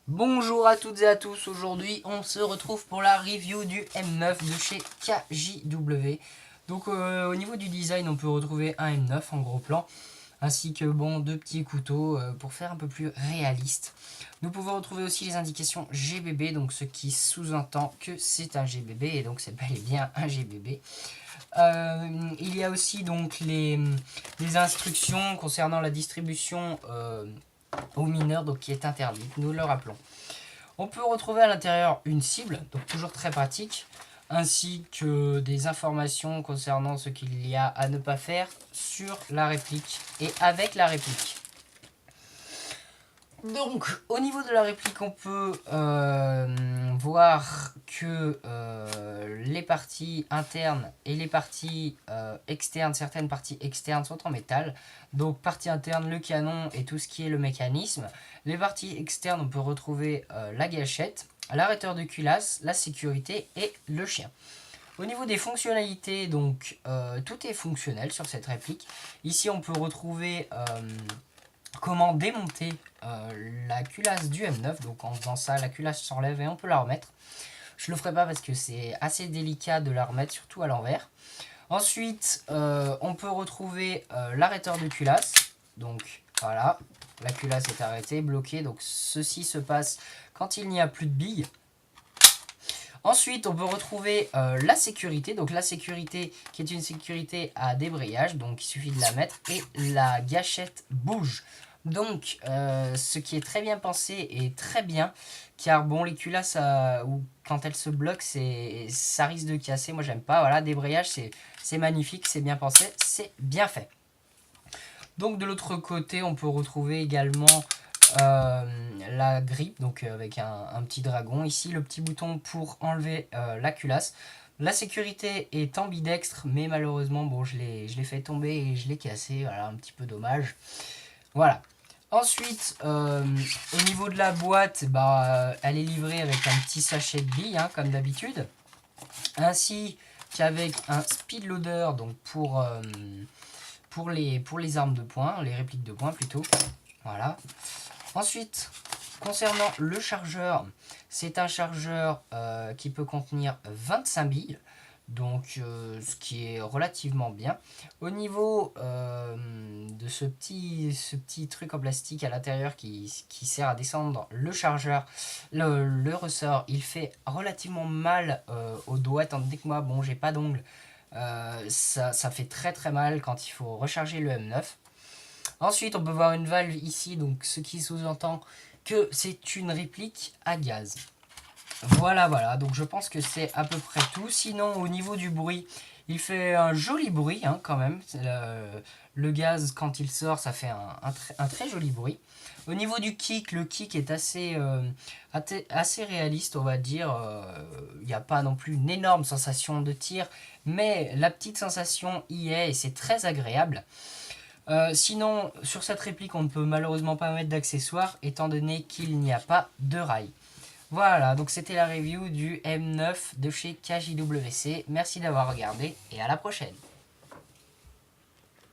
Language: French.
Bonjour à toutes et à tous, aujourd'hui on se retrouve pour la review du M9 de chez KJW. Donc au niveau du design on peut retrouver un M9 en gros plan, ainsi que bon deux petits couteaux pour faire un peu plus réaliste. Nous pouvons retrouver aussi les indications GBB, donc ce qui sous-entend que c'est un GBB et donc c'est bel et bien un GBB. Il y a aussi donc les instructions concernant la distribution aux mineurs, donc qui est interdite, nous le rappelons. On peut retrouver à l'intérieur une cible, donc toujours très pratique, ainsi que des informations concernant ce qu'il y a à ne pas faire sur la réplique et avec la réplique. Donc, au niveau de la réplique, on peut voir que les parties internes et les parties externes, certaines parties externes sont en métal. Donc, partie interne, le canon et tout ce qui est le mécanisme. Les parties externes, on peut retrouver la gâchette, l'arrêteur de culasse, la sécurité et le chien. Au niveau des fonctionnalités, donc tout est fonctionnel sur cette réplique. Ici, on peut retrouver comment démonter la culasse du M9. Donc en faisant ça, la culasse s'enlève et on peut la remettre. Je le ferai pas parce que c'est assez délicat de la remettre, surtout à l'envers. Ensuite, on peut retrouver l'arrêteur de culasse. Donc voilà, la culasse est arrêtée, bloquée. Donc ceci se passe quand il n'y a plus de billes. Ensuite, on peut retrouver la sécurité. Donc la sécurité qui est une sécurité à débrayage. Donc il suffit de la mettre et la gâchette bouge. Donc ce qui est très bien pensé et très bien. Car bon, les culasses, quand elles se bloquent, ça risque de casser. Moi j'aime pas. Voilà, débrayage c'est magnifique, c'est bien pensé, c'est bien fait. Donc de l'autre côté, on peut retrouver également la grippe, donc avec un petit dragon. Ici, le petit bouton pour enlever la culasse. La sécurité est ambidextre, mais malheureusement, bon, je l'ai fait tomber et je l'ai cassé. Voilà, un petit peu dommage. Voilà. Ensuite, au niveau de la boîte, elle est livrée avec un petit sachet de billes, hein, comme d'habitude. Ainsi qu'avec un speed loader, donc pour les armes de poing, les répliques de poing plutôt. Voilà. Ensuite, concernant le chargeur, c'est un chargeur qui peut contenir 25 billes, donc ce qui est relativement bien. Au niveau de ce petit truc en plastique à l'intérieur qui sert à descendre le chargeur, le ressort, il fait relativement mal aux doigts, étant donné que moi, bon, j'ai pas d'ongles. Ça fait très très mal quand il faut recharger le M9. Ensuite, on peut voir une valve ici, donc ce qui sous-entend que c'est une réplique à gaz. Voilà, donc je pense que c'est à peu près tout. Sinon, au niveau du bruit, il fait un joli bruit hein, quand même. Le gaz, quand il sort, ça fait un très joli bruit. Au niveau du kick, le kick est assez réaliste, on va dire. Il n'y a pas non plus une énorme sensation de tir, mais la petite sensation y est et c'est très agréable. Sinon, sur cette réplique, on ne peut malheureusement pas mettre d'accessoires, étant donné qu'il n'y a pas de rail. Voilà, donc c'était la review du M9 de chez KJWC. Merci d'avoir regardé et à la prochaine.